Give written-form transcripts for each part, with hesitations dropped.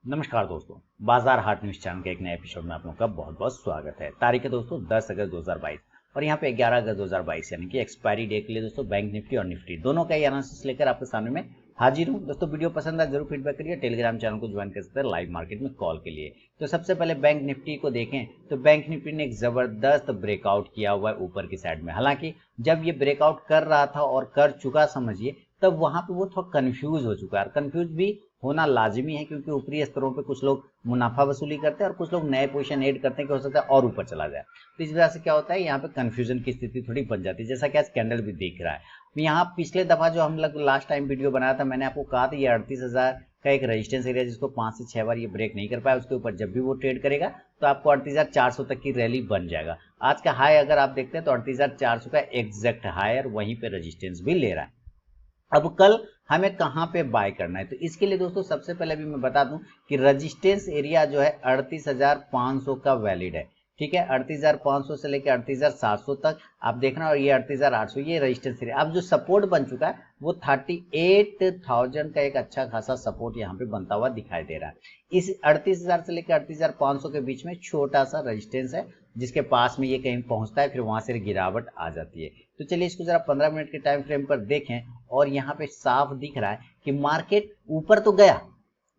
नमस्कार दोस्तों, बाजार हाट न्यूज चैनल के एक नए एपिसोड में आप लोगों का बहुत बहुत स्वागत है। तारीख है दोस्तों 10 अगस्त 2022 और यहाँ पे 11 अगस्त 2022 यानी कि एक्सपायरी डे के लिए दोस्तों बैंक निफ्टी और निफ्टी दोनों का एनालिसिस लेकर आपके सामने में हाजिर हूँ। दोस्तों वीडियो पसंद आए जरूर फीडबैक करिए। टेलीग्राम चैनल को ज्वाइन कर सकते हैं लाइव मार्केट में कॉल के लिए। तो सबसे पहले बैंक निफ्टी को देखें तो बैंक निफ्टी ने एक जबरदस्त ब्रेकआउट किया हुआ है ऊपर की साइड में। हालांकि जब ये ब्रेकआउट कर रहा था और कर चुका समझिए, तब वहां पे वो थोड़ा कंफ्यूज हो चुका है। कंफ्यूज भी होना लाजमी है क्योंकि ऊपरी स्तरों पे कुछ लोग मुनाफा वसूली करते हैं और कुछ लोग नए पोजीशन ऐड करते हैं कि हो सकता है और ऊपर चला जाए। तो इस वजह से क्या होता है, यहाँ पे कंफ्यूजन की स्थिति थोड़ी बन जाती है, जैसा कि आज कैंडल भी दिख रहा है। यहाँ पिछले दफा जो हम लोग लास्ट टाइम वीडियो बनाया था, मैंने आपको कहा था ये 38,000 का एक रेजिस्टेंस एरिया जिसको 5 से 6 बार ये ब्रेक नहीं कर पाया, उसके ऊपर जब भी वो ट्रेड करेगा तो आपको 38,400 तक की रैली बन जाएगा। आज का हाई अगर आप देखते हैं तो 38,400 का एग्जैक्ट हाई और वहीं पे रेजिस्टेंस भी ले रहा है। अब कल हमें कहां पे बाय करना है, तो इसके लिए दोस्तों सबसे पहले भी मैं बता दूं कि रेजिस्टेंस एरिया जो है 38,500 का वैलिड है। ठीक है, 38,500 से लेकर 38,700 तक आप देखना, और ये 38,800 ये रेजिस्टेंस एरिया। अब जो सपोर्ट बन चुका है वो 38,000 का एक अच्छा खासा सपोर्ट यहाँ पे बनता हुआ दिखाई दे रहा है। इस 38,000 से लेकर 38,500 के बीच में छोटा सा रेजिस्टेंस है जिसके पास में ये कहीं पहुंचता है, फिर वहां से गिरावट आ जाती है। तो चलिए इसको जरा 15 मिनट के टाइम फ्रेम पर देखें और यहाँ पे साफ दिख रहा है कि मार्केट ऊपर तो गया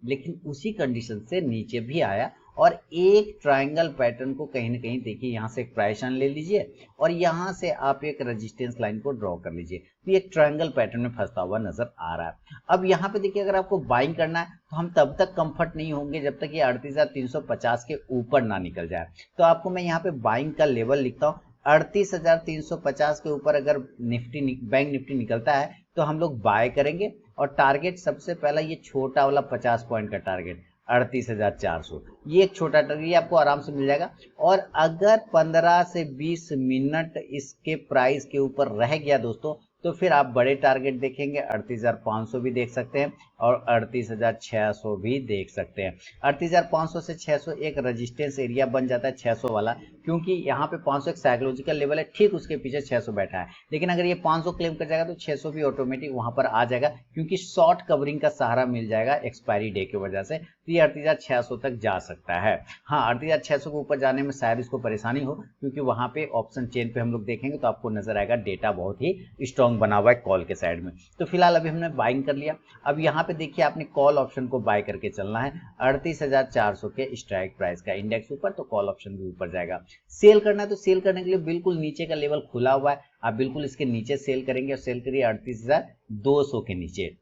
लेकिन उसी कंडीशन से नीचे भी आया और एक ट्रायंगल पैटर्न को कहीं ना कहीं देखिए, यहाँ से एक प्राइस ले लीजिए और यहाँ से आप एक रेजिस्टेंस लाइन को ड्रॉ कर लीजिए। तो ये ट्रायंगल पैटर्न में फंसता हुआ नजर आ रहा है। अब यहाँ पे देखिए, अगर आपको बाइंग करना है तो हम तब तक कंफर्ट नहीं होंगे जब तक ये 38,350 के ऊपर ना निकल जाए। तो आपको मैं यहाँ पे बाइंग का लेवल लिखता हूँ। 38,350 के ऊपर अगर बैंक निफ्टी निकलता है तो हम लोग बाय करेंगे और टारगेट सबसे पहला ये छोटा वाला 50 पॉइंट का टारगेट 38,400, ये एक छोटा टारगेट, ये आपको आराम से मिल जाएगा। और अगर 15 से 20 मिनट इसके प्राइस के ऊपर रह गया दोस्तों, तो फिर आप बड़े टारगेट देखेंगे, 38,500 भी देख सकते हैं और 38,600 भी देख सकते हैं। 38,500 से 600 एक रेजिस्टेंस एरिया बन जाता है, 600 वाला, क्योंकि यहाँ पे 500 एक साइकोलॉजिकल लेवल है, ठीक उसके पीछे 600 बैठा है। लेकिन अगर ये 500 क्लेम कर जाएगा तो 600 भी ऑटोमेटिक वहां पर आ जाएगा, क्योंकि शॉर्ट कवरिंग का सहारा मिल जाएगा एक्सपायरी डे की वजह से। तो ये 38,600 तक जा सकता है। हाँ, 38,600 के ऊपर जाने में शायद इसको परेशानी हो, क्योंकि वहां पे ऑप्शन चेन पे हम लोग देखेंगे तो आपको नजर आएगा डेटा बहुत ही स्ट्रॉन्ग बना हुआ है कॉल के साइड में। तो फिलहाल अभी हमने बाइंग कर लिया। अब यहाँ पे देखिए, आपने कॉल ऑप्शन को बाय करके चलना है 38,400 के स्ट्राइक प्राइस का इंडेक्स ऊपर, तो कॉल ऑप्शन भी ऊपर जाएगा। सेल करना है तो सेल करने के लिए बिल्कुल नीचे का लेवल खुला हुआ है, आप बिल्कुल इसके नीचे सेल करेंगे और सेल करिए 38,200 के नीचे,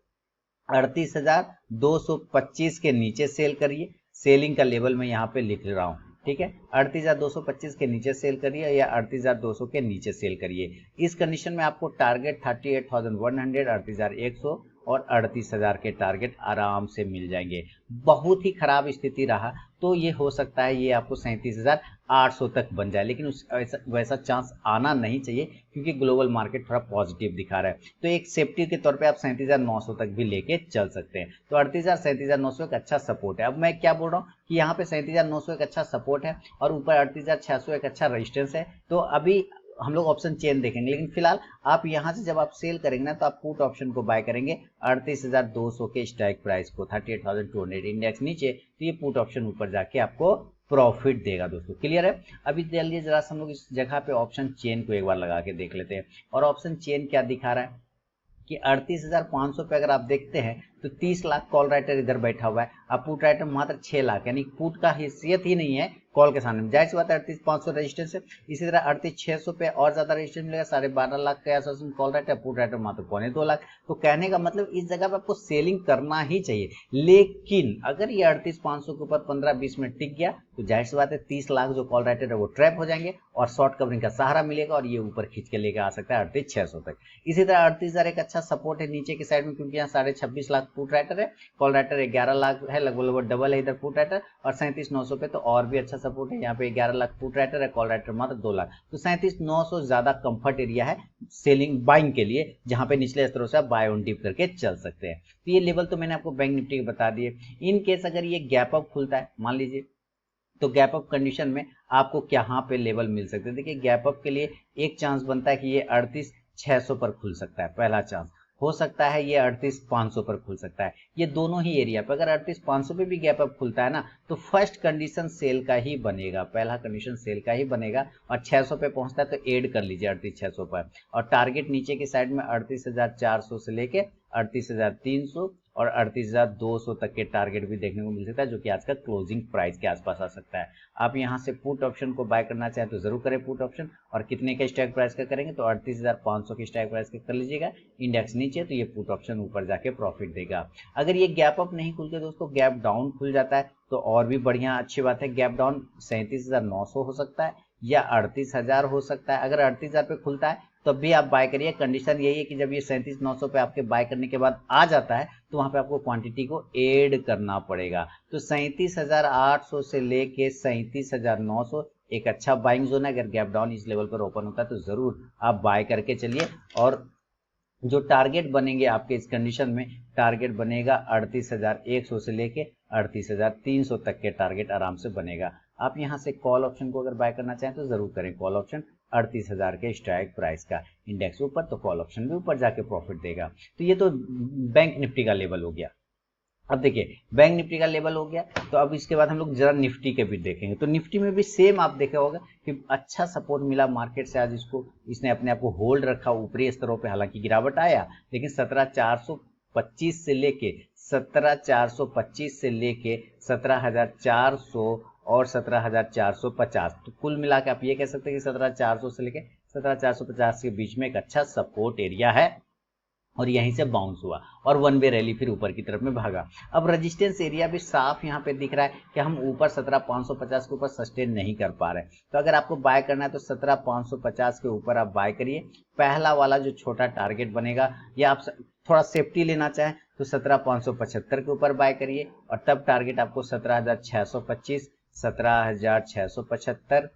38,225 के नीचे सेल करिए। सेलिंग का लेवल मैं यहाँ पे लिख रहा हूँ, ठीक है, 38,225 के नीचे सेल करिए या 38,200 के नीचे सेल करिए। इस कंडीशन में आपको टारगेट 38,100, 38,100 और 38,000 के टारगेट आराम से मिल जाएंगे। बहुत ही खराब स्थिति रहा तो ये हो सकता है ये आपको 37,800 तक बन जाए, लेकिन वैसा चांस आना नहीं चाहिए क्योंकि ग्लोबल मार्केट थोड़ा पॉजिटिव दिखा रहा है। तो एक सेफ्टी के तौर पे आप 37,900 तक भी लेके चल सकते हैं। तो 38,000 37,900 एक अच्छा सपोर्ट है। अब मैं क्या बोल रहा हूँ कि यहाँ पे 37,900 एक अच्छा सपोर्ट है और ऊपर 38,600 एक अच्छा रेजिस्टेंस है। तो अभी हम लोग ऑप्शन चेन देखेंगे, लेकिन फिलहाल आप यहाँ से जब आप सेल करेंगे ना तो आप पुट ऑप्शन को बाय करेंगे 38,200 के स्ट्राइक प्राइस को, 38,200 इंडेक्स नीचे, तो ये पुट ऑप्शन ऊपर जाके आपको प्रॉफिट देगा दोस्तों। क्लियर है? अभी चलिए जरा हम लोग इस जगह पे ऑप्शन चेन को एक बार लगा के देख लेते हैं। और ऑप्शन चेन क्या दिखा रहा है कि 38,500 पे अगर आप देखते हैं तो 30 लाख कॉल राइटर इधर बैठा हुआ है, अब पुट राइटर मात्र 6 लाख, यानी पुट का हैसियत ही नहीं है कॉल के सामने। जाहिर सी बात है 38,500 रजिस्टेंस है। इसी तरह 38,600 पे और ज्यादा रजिस्टेंस मिलेगा, 12.5 लाख के आसपास कॉल राइटर, पुट राइटर मात्र 2.25 लाख। तो कहने का मतलब इस जगह पे आपको सेलिंग करना ही चाहिए। लेकिन अगर ये 38,500 के ऊपर 15-20 मिनट टिक गया तो जाहिर सी बात है 30 लाख जो कॉल राइटर है वो ट्रैप हो जाएंगे और शॉर्ट कवरिंग का सहारा मिलेगा और ये ऊपर खींच के लेकर आ सकता है 38,600 तक। इसी तरह 38,000 एक अच्छा सपोर्ट है नीचे की साइड में, क्योंकि यहाँ 26.5 लाख पुट राइटर है, कॉल राइटर 11 लाख है, लगभग डबल है इधर पुट राइटर, और 37,900 पे तो और भी अच्छा सपोर्ट है। यहाँ पे 11 लाख पुट राइटर है, कॉल राइटर मात्र 2 लाख, तो 37,900 ज्यादा कंफर्ट एरिया है सेलिंग बाइंग के लिए, जहां पे निचले स्तरों से आप बाय ऑन डिप करके चल सकते हैं। तो ये लेवल तो मैंने आपको बैंक निफ्टी के बता दिए। इन केस अगर ये गैप अप खुलता है मान लीजिए, तो गैप अप कंडीशन में आपको यहाँ पे लेवल मिल सकते हैं। देखिए गैप अप के लिए एक चांस बनता है कि ये 38,600 पर खुल सकता है, पहला चांस। हो सकता है ये 38,500 पर खुल सकता है। ये दोनों ही एरिया पर अगर 38,500 पे भी गैप अप खुलता है ना, तो फर्स्ट कंडीशन सेल का ही बनेगा, पहला कंडीशन सेल का ही बनेगा। और 600 पे पहुंचता है तो ऐड कर लीजिए 38,600 पर। और टारगेट नीचे की साइड में 38,400 से लेके 38,300 और 38,200 तक के टारगेट भी देखने को मिल सकता है, जो कि आज का क्लोजिंग प्राइस के आसपास आ सकता है। आप यहां से पुट ऑप्शन को बाय करना चाहें तो जरूर करें पुट ऑप्शन। और कितने का स्ट्राइक प्राइस का करेंगे तो 38,500 के स्ट्राइक प्राइस का कर लीजिएगा। इंडेक्स नीचे तो ये पुट ऑप्शन ऊपर जाके प्रॉफिट देगा। अगर ये गैप अप नहीं खुलते दोस्तों, गैप डाउन खुल जाता है तो और भी बढ़िया अच्छी बात है। गैप डाउन 37,900 हो सकता है या 38,000 हो सकता है। अगर 38,000 पे खुलता है तब भी आप बाय करिए। कंडीशन यही है कि जब ये 37,900 पे आपके बाय करने के बाद आ जाता है तो वहां पे आपको क्वांटिटी को ऐड करना पड़ेगा। तो 37,800 से लेके 37,900 एक अच्छा बाइंग जोन है। अगर गैप डाउन इस लेवल पर ओपन होता है तो जरूर आप बाय करके चलिए। और जो टारगेट बनेंगे आपके इस कंडीशन में, टारगेट बनेगा 38,100 से लेके 38,300 तक के टारगेट आराम से बनेगा। आप यहां से कॉल ऑप्शन को अगर बाय करना चाहें तो जरूर करें कॉल ऑप्शन 38,000 के स्ट्राइक प्राइस का। इंडेक्स ऊपर तो कॉल ऑप्शन भी ऊपर जाके प्रॉफिट देगा। तो ये तो बैंक निफ्टी का लेवल हो गया। अब देखिए बैंक निफ्टी का लेवल हो गया, तो अब इसके बाद हम लोग जरा निफ्टी के भी देखेंगे। तो निफ्टी में भी सेम आप देखा होगा कि अच्छा सपोर्ट मिला मार्केट से। आज इसने अपने आप को होल्ड रखा ऊपरी स्तरों पे, हालांकि गिरावट आया लेकिन 17,425 से लेके 17,425 से लेके 17,400 और 17,450, तो कुल मिला के आप ये कह सकते हैं कि 17,400 से लेके 17,450 के बीच में एक अच्छा सपोर्ट एरिया है। और यहीं से बाउंस हुआ और वन वे रैली फिर ऊपर की तरफ में भागा। अब रेजिस्टेंस एरिया भी साफ यहाँ पे दिख रहा है कि हम ऊपर 17,550 के ऊपर सस्टेन नहीं कर पा रहे। तो अगर आपको बाय करना है तो 17,550 के ऊपर आप बाय करिए। पहला वाला जो छोटा टारगेट बनेगा, या आप थोड़ा सेफ्टी लेना चाहें तो 17,575 के ऊपर बाय करिए। और तब टारगेट आपको 17,625, 17,675,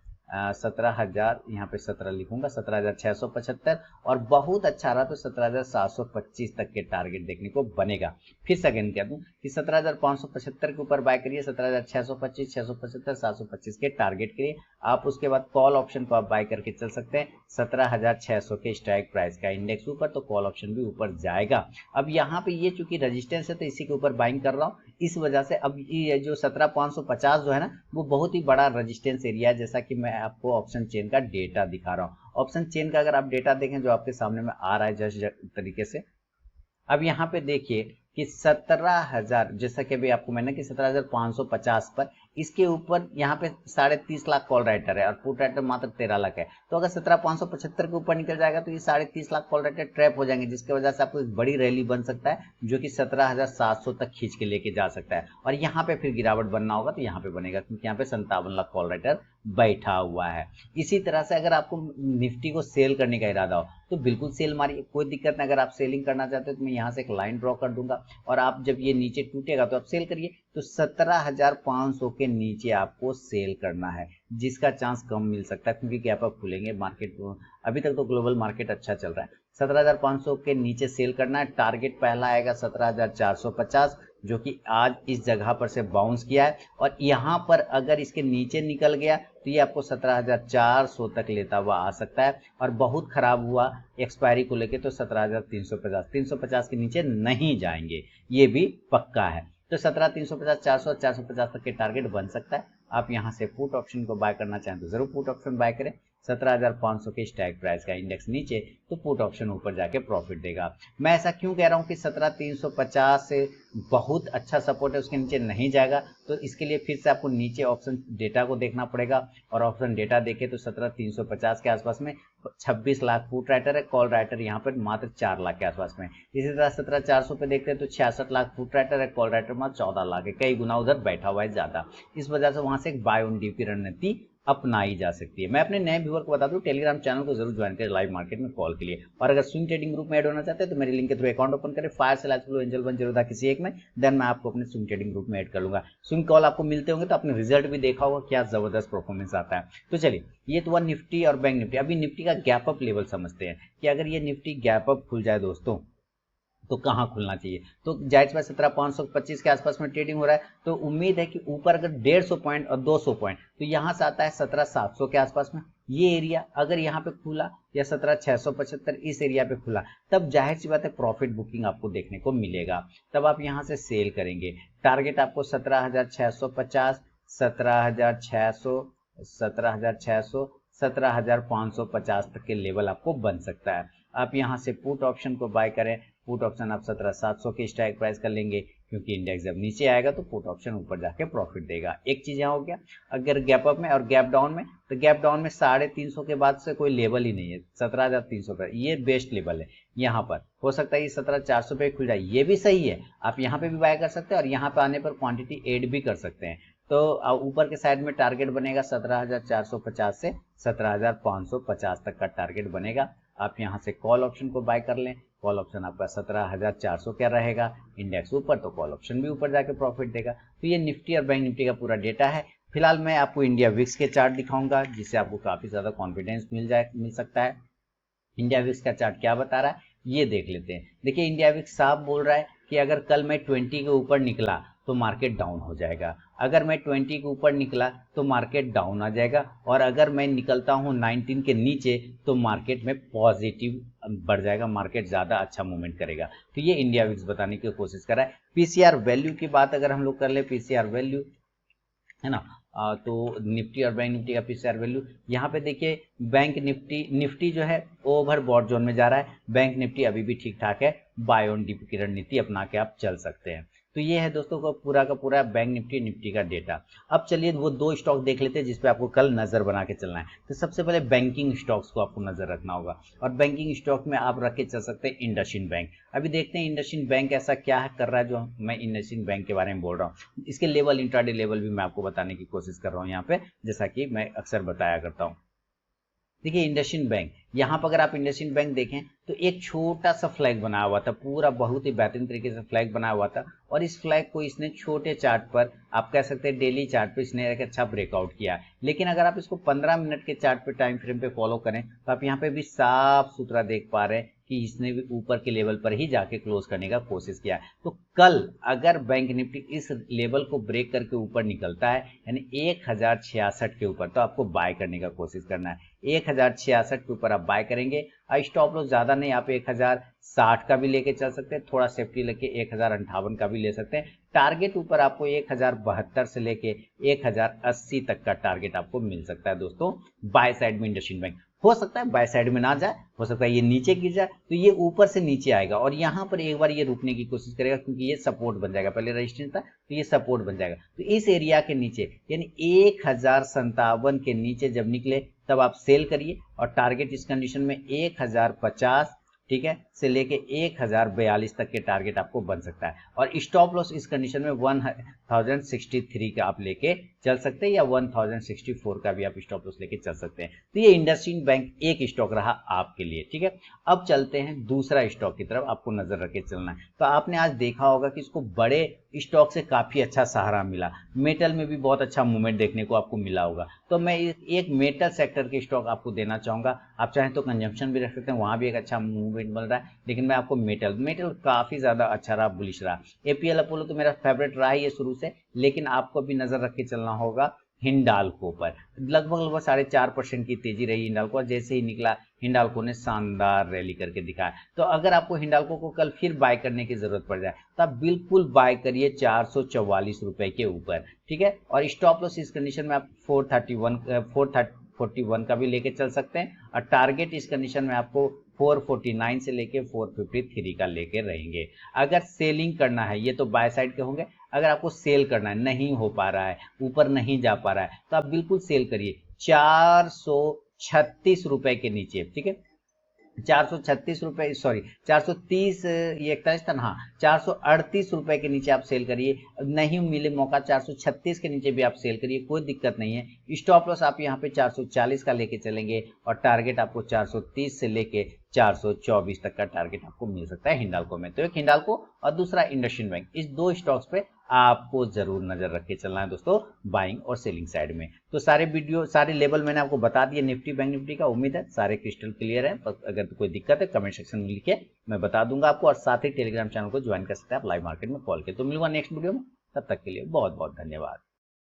17,000, यहाँ पे 17 लिखूंगा, 17,675 और बहुत अच्छा रहा तो 17,725 तक के टारगेट देखने को बनेगा। फिर से अगेन कह दूं कि 17,575 के ऊपर बाय करिए, 17,625, 675, 725 के टारगेट करिए। आप उसके बाद कॉल ऑप्शन को आप बाय करके चल सकते हैं 17,600 के स्ट्राइक प्राइस का। इंडेक्स ऊपर तो कॉल ऑप्शन भी ऊपर जाएगा। अब यहाँ पे ये चूंकि रेजिस्टेंस है तो इसी के ऊपर बाइंग कर रहा हूँ, इस वजह से अब ये जो 17,550 जो है ना, वो बहुत ही बड़ा रेजिस्टेंस एरिया है। जैसा कि मैं आपको ऑप्शन चेन का डेटा दिखा रहा हूँ। ऑप्शन चेन का अगर आप डेटा देखें जो आपके सामने में आ रहा है जस्ट तरीके से, अब यहाँ पे देखिए कि 17,000, जैसा कि अभी आपको मैंने कि 17,550 पर, इसके ऊपर यहाँ पे 30.5 लाख कॉल राइटर है और पुट राइटर मात्र 13 लाख है। तो अगर 17,575 के ऊपर निकल जाएगा तो ये 30.5 लाख कॉल राइटर ट्रैप हो जाएंगे, जिसकी वजह से आपको एक बड़ी रैली बन सकता है जो कि 17,700 तक खींच के लेके जा सकता है। और यहाँ पे फिर गिरावट बनना होगा तो यहाँ पे बनेगा, क्योंकि यहाँ पे 57 लाख कॉल राइटर बैठा हुआ है। इसी तरह से अगर आपको निफ्टी को सेल करने का इरादा हो तो बिल्कुल सेल मारिए, कोई दिक्कत नहीं। अगर आप सेलिंग करना चाहते हो तो मैं यहाँ से एक लाइन ड्रॉ कर दूंगा और आप जब ये नीचे टूटेगा तो आप सेल करिए। तो 17,500 के नीचे आपको सेल करना है, जिसका चांस कम मिल सकता है क्योंकि गैप अप खुलेंगे मार्केट। अभी तक तो ग्लोबल मार्केट अच्छा चल रहा है। 17,500 के नीचे सेल करना है। टारगेट पहला आएगा 17,450, जो कि आज इस जगह पर से बाउंस किया है। और यहाँ पर अगर इसके नीचे निकल गया तो ये आपको 17,400 तक लेता हुआ आ सकता है। और बहुत खराब हुआ एक्सपायरी को लेके तो 17,350, 350 के नीचे नहीं जाएंगे, ये भी पक्का है। तो 17,350, 400, 450 तक के टारगेट बन सकता है। आप यहाँ से पुट ऑप्शन को बाय करना चाहें तो जरूर पुट ऑप्शन बाय करें। 17,500 के स्ट्राइक प्राइस का, इंडेक्स नीचे तो पुट ऑप्शन ऊपर जाके प्रॉफिट देगा। मैं ऐसा क्यों कह रहा हूँ कि 17,350 से बहुत अच्छा सपोर्ट है, उसके नीचे नहीं जाएगा। तो इसके लिए फिर से आपको नीचे ऑप्शन डेटा को देखना पड़ेगा और ऑप्शन डेटा देखे तो 17,350 के आसपास में 26 लाख पुट राइटर है, कॉल राइटर यहाँ पर मात्र 4 लाख के आसपास में। इसी तरह 17,400 पे देखते हैं तो 66 लाख पुट राइटर है, कॉल राइटर मात्र 14 लाख है, कई गुना उधर बैठा हुआ है ज्यादा। इस वजह से वहां से एक बाय ऑन डीपी रणनीति अपनाई जा सकती है। मैं अपने नए व्यूअर को बता दूं, टेलीग्राम चैनल को जरूर ज्वाइन करें लाइव मार्केट में कॉल के लिए। और अगर स्विंग ट्रेडिंग ग्रुप में ऐड होना चाहते हैं तो मेरे लिंक के थ्रू अकाउंट ओपन करें, फायर सेल फ्लो एंजल 1 किसी एक में, देन मैं आपको अपने स्विंग ट्रेडिंग ग्रुप में ऐड कर लूंगा। स्विंग कॉल आपको मिलते होंगे तो आपने रिजल्ट भी देखा होगा, क्या जबरदस्त परफॉर्मेंस आता है। तो चलिए, ये तो हुआ निफ्टी और बैंक निफ्टी। अभी निफ्टी का गैप अप लेवल समझते हैं कि अगर ये निफ्टी गैप अप खुल जाए दोस्तों तो कहाँ खुलना चाहिए। तो जायज में 17,525 के आसपास में ट्रेडिंग हो रहा है, तो उम्मीद है कि ऊपर अगर 150 पॉइंट और 200 पॉइंट तो यहाँ से आता है 17,700 के आसपास में। ये एरिया अगर यहाँ पे खुला या 17,675 इस एरिया पे खुला, तब जाहिर सी बात है प्रॉफिट बुकिंग आपको देखने को मिलेगा, तब आप यहाँ से सेल करेंगे। टारगेट आपको 17,650, 17,600, 17,600, 17,550 तक के लेवल आपको बन सकता है। आप यहाँ से पुट ऑप्शन को बाय करें, पुट ऑप्शन आप 17,700 के स्ट्राइक प्राइस कर लेंगे, क्योंकि इंडेक्स जब नीचे आएगा तो पुट ऑप्शन ऊपर जाके प्रॉफिट देगा। एक चीज यहाँ हो गया। अगर गैप अप में और गैप डाउन में, तो गैप डाउन में 350 के बाद से कोई लेवल ही नहीं है, 17,300 पर ये बेस्ट लेवल है। यहाँ पर हो सकता है ये 17,400 पे खुल जाए, ये भी सही है, आप यहाँ पे भी बाय कर सकते हैं और यहाँ पे आने पर क्वांटिटी एड भी कर सकते हैं। तो ऊपर के साइड में टारगेट बनेगा 17,450 से 17,550 तक का टारगेट बनेगा। आप यहाँ से कॉल ऑप्शन को बाय कर लें, कॉल ऑप्शन आपका 17,400 क्या रहेगा, इंडेक्स ऊपर तो कॉल ऑप्शन भी ऊपर जाके प्रॉफिट देगा। तो ये निफ्टी और बैंक निफ्टी का पूरा डेटा है। फिलहाल मैं आपको इंडिया विक्स के चार्ट दिखाऊंगा, जिससे आपको काफी ज्यादा कॉन्फिडेंस मिल सकता है। इंडिया विक्स का चार्ट क्या बता रहा है ये देख लेते हैं। देखिए इंडिया विक्स साफ बोल रहा है कि अगर कल मैं 20 के ऊपर निकला तो मार्केट डाउन हो जाएगा, अगर मैं 20 के ऊपर निकला तो मार्केट डाउन आ जाएगा, और अगर मैं निकलता हूं 19 के नीचे तो मार्केट में पॉजिटिव बढ़ जाएगा, मार्केट ज्यादा अच्छा मूवमेंट करेगा। तो ये इंडिया विक्स बताने की कोशिश कर रहा है। पीसीआर वैल्यू की बात अगर हम लोग कर ले, पीसीआर वैल्यू है ना, तो निफ्टी और बैंक निफ्टी का पीसीआर वैल्यू यहाँ पे देखिए, बैंक निफ्टी जो है ओवरबॉट जोन में जा रहा है, बैंक निफ्टी अभी भी ठीक ठाक है, बाय ऑन डिप की रणनीति अपना के आप चल सकते हैं। तो ये है दोस्तों का पूरा बैंक निफ्टी का डेटा। अब चलिए वो दो स्टॉक देख लेते हैं जिसपे आपको कल नजर बना के चलना है। तो सबसे पहले बैंकिंग स्टॉक्स को आपको नजर रखना होगा, और बैंकिंग स्टॉक में आप रख के चल सकते हैं इंडसइंड बैंक। अभी देखते हैं इंडसइंड बैंक ऐसा क्या है कर रहा है, जो मैं इंडसइंड बैंक के बारे में बोल रहा हूँ। इसके लेवल, इंट्राडे लेवल भी मैं आपको बताने की कोशिश कर रहा हूँ यहाँ पे, जैसा कि मैं अक्सर बताया करता हूँ। देखिए इंडसइंड बैंक, यहाँ पर अगर आप इंडसइंड बैंक देखें तो एक छोटा सा फ्लैग बनाया हुआ था, पूरा बहुत ही बेहतरीन तरीके से फ्लैग बनाया हुआ था, और इस फ्लैग को इसने छोटे चार्ट पर, आप कह सकते हैं डेली चार्ट पे, इसने एक अच्छा ब्रेकआउट किया। लेकिन अगर आप इसको 15 मिनट के चार्ट पे, टाइम फ्रेम पे फॉलो करें, तो आप यहाँ पे भी साफ सुथरा देख पा रहे हैं कि इसने भी ऊपर के लेवल पर ही जाके क्लोज करने का कोशिश किया। तो कल अगर बैंक निफ्टी इस लेवल को ब्रेक करके ऊपर निकलता है, यानी 1066 के ऊपर, तो आपको बाय करने का कोशिश करना है। 1066 के ऊपर आप बाय करेंगे, स्टॉप लॉस ज्यादा नहीं, आप 1060 का भी लेके चल सकते हैं, थोड़ा सेफ्टी लेके 1058 का भी ले सकते हैं। टारगेट ऊपर आपको 1072 से लेके 1080 तक का टारगेट आपको मिल सकता है दोस्तों, बाय साइड में इंडसइंड बैंक। हो सकता है बाय साइड में ना जाए, हो सकता है ये नीचे गिर जाए, तो ये ऊपर से नीचे आएगा और यहाँ पर एक बार ये रुकने की कोशिश करेगा, क्योंकि ये सपोर्ट बन जाएगा, पहले रेजिस्टेंस था तो ये सपोर्ट बन जाएगा। तो इस एरिया के नीचे यानी 1057 के नीचे जब निकले तब आप सेल करिए, और टारगेट इस कंडीशन में 1050, ठीक है, से लेके 1042 तक के टारगेट आपको बन सकता है। और स्टॉप लॉस इस कंडीशन में 1063 का आप लेके चल सकते हैं, या 1064 का भी आप स्टॉप लॉस लेके चल सकते हैं। तो ये इंडसइंड बैंक एक स्टॉक रहा आपके लिए, ठीक है। अब चलते हैं दूसरा स्टॉक की तरफ, आपको नजर रख के चलना है। तो आपने आज देखा होगा कि इसको बड़े स्टॉक से काफी अच्छा सहारा मिला, मेटल में भी बहुत अच्छा मूवमेंट देखने को आपको मिला होगा। तो मैं एक मेटल सेक्टर के स्टॉक आपको देना चाहूंगा, आप चाहें तो कंजम्पशन भी रख सकते हैं, वहां भी एक अच्छा मूवमेंट मिल रहा है, लेकिन मैं आपको मेटल काफी ज्यादा अच्छा रहा, बुलिश रहा। एपीएल अपोलो तो मेरा फेवरेट रहा ही है शुरू से, लेकिन आपको भी नजर रख के चलना होगा हिंडाल्को पर। लगभग 4.5% की तेजी रही हिंडाल्को, और जैसे ही निकला हिंडाल्को ने शानदार रैली करके दिखाया। तो अगर आपको हिंडाल्को को कल फिर बाय करने की जरूरत पड़ जाए, तो आप बिल्कुल बाय करिए 444 रुपए के ऊपर, ठीक है। और स्टॉप लॉस इस कंडीशन में आप 441 का भी लेके चल सकते हैं, और टारगेट इस कंडीशन में आपको 449 से लेके 453 का लेके रहेंगे। अगर सेलिंग करना है, ये तो बाय साइड के होंगे, अगर आपको सेल करना है, नहीं हो पा रहा है, ऊपर नहीं जा पा रहा है, तो आप बिल्कुल सेल करिए 436 रुपए के नीचे, ठीक है। 436 रुपए, सॉरी 430, ये 41 था ना, हाँ 438 रुपए के नीचे आप सेल करिए। नहीं मिले मौका 436 के नीचे भी आप सेल करिए, कोई दिक्कत नहीं है। स्टॉप लॉस आप यहाँ पे 440 का लेके चलेंगे, और टारगेट आपको 430 से लेके 424 तक का टारगेट आपको मिल सकता है हिंडाल्को में। तो एक हिंडाल्को और दूसरा इंडसइंड बैंक, इस दो स्टॉक्स पे आपको जरूर नजर रख के चलना है दोस्तों, बाइंग और सेलिंग साइड में। तो सारे लेवल मैंने आपको बता दिए निफ्टी बैंक निफ्टी का, उम्मीद है सारे क्रिस्टल क्लियर है। अगर कोई दिक्कत है कमेंट सेक्शन में लिखिए, मैं बता दूंगा आपको, और साथ ही टेलीग्राम चैनल को ज्वाइन कर सकते हैं आप लाइव मार्केट में कॉल के। तो मिलूंगा नेक्स्ट वीडियो में, तब तक के लिए बहुत बहुत धन्यवाद।